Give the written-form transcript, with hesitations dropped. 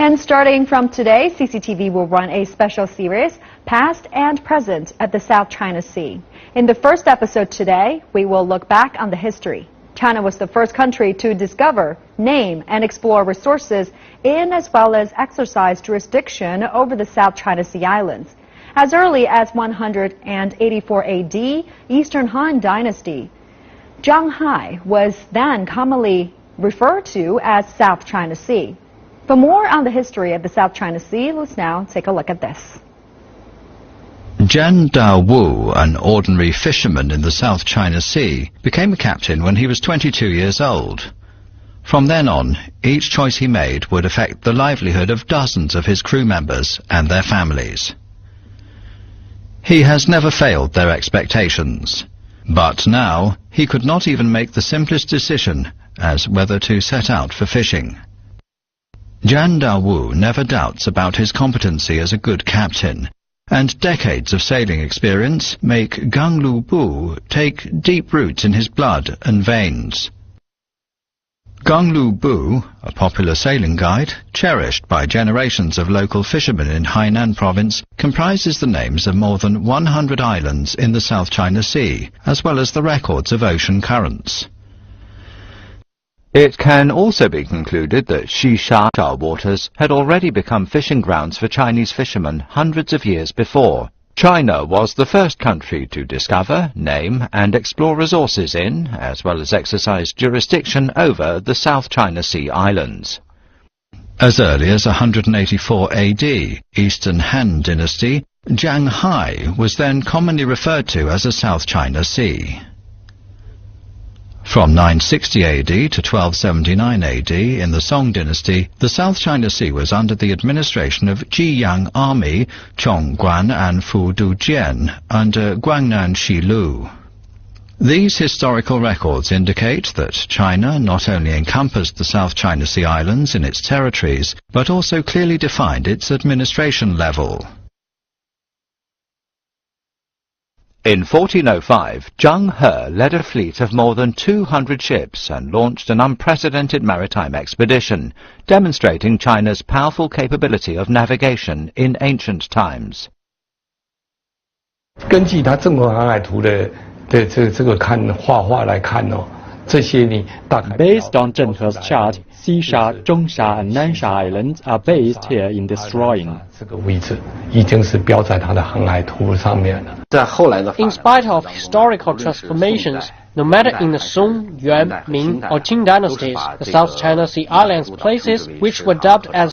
And starting from today, CCTV will run a special series, Past and Present at the South China Sea. In the first episode today, we will look back on the history. China was the first country to discover, name, and explore resources in as well as exercise jurisdiction over the South China Sea islands. As early as 184 AD, Eastern Han Dynasty, Zhang Hai was then commonly referred to as South China Sea. For more on the history of the South China Sea, let's now take a look at this. Zhang Hai, an ordinary fisherman in the South China Sea, became a captain when he was 22 years old. From then on, each choice he made would affect the livelihood of dozens of his crew members and their families. He has never failed their expectations, but now he could not even make the simplest decision as whether to set out for fishing. Zhang Hai never doubts about his competency as a good captain, and decades of sailing experience make Ganglu Bu take deep roots in his blood and veins. Ganglu Bu, a popular sailing guide, cherished by generations of local fishermen in Hainan province, comprises the names of more than 100 islands in the South China Sea, as well as the records of ocean currents. It can also be concluded that Xisha waters had already become fishing grounds for Chinese fishermen hundreds of years before. China was the first country to discover, name and explore resources in, as well as exercise jurisdiction over, the South China Sea islands. As early as 184 AD, Eastern Han Dynasty, Zhang Hai was then commonly referred to as the South China Sea. From 960 AD to 1279 AD in the Song dynasty, the South China Sea was under the administration of Jiyang Army, Chongguan and Fu Dujian under Guangnan Shilu. These historical records indicate that China not only encompassed the South China Sea islands in its territories, but also clearly defined its administration level. In 1405, Zhang Hai led a fleet of more than 200 ships and launched an unprecedented maritime expedition, demonstrating China's powerful capability of navigation in ancient times. 根据它政府航海图的这个画来看哦，这些你大概 Based on Zheng He's chart, Xisha, Zhongsha and Nansha Islands are based here in this drawing. 这个位置已经是标在它的航海图上面了。 In spite of historical transformations, no matter in the Song, Yuan, Ming or Qing dynasties, the South China Sea islands places which were dubbed as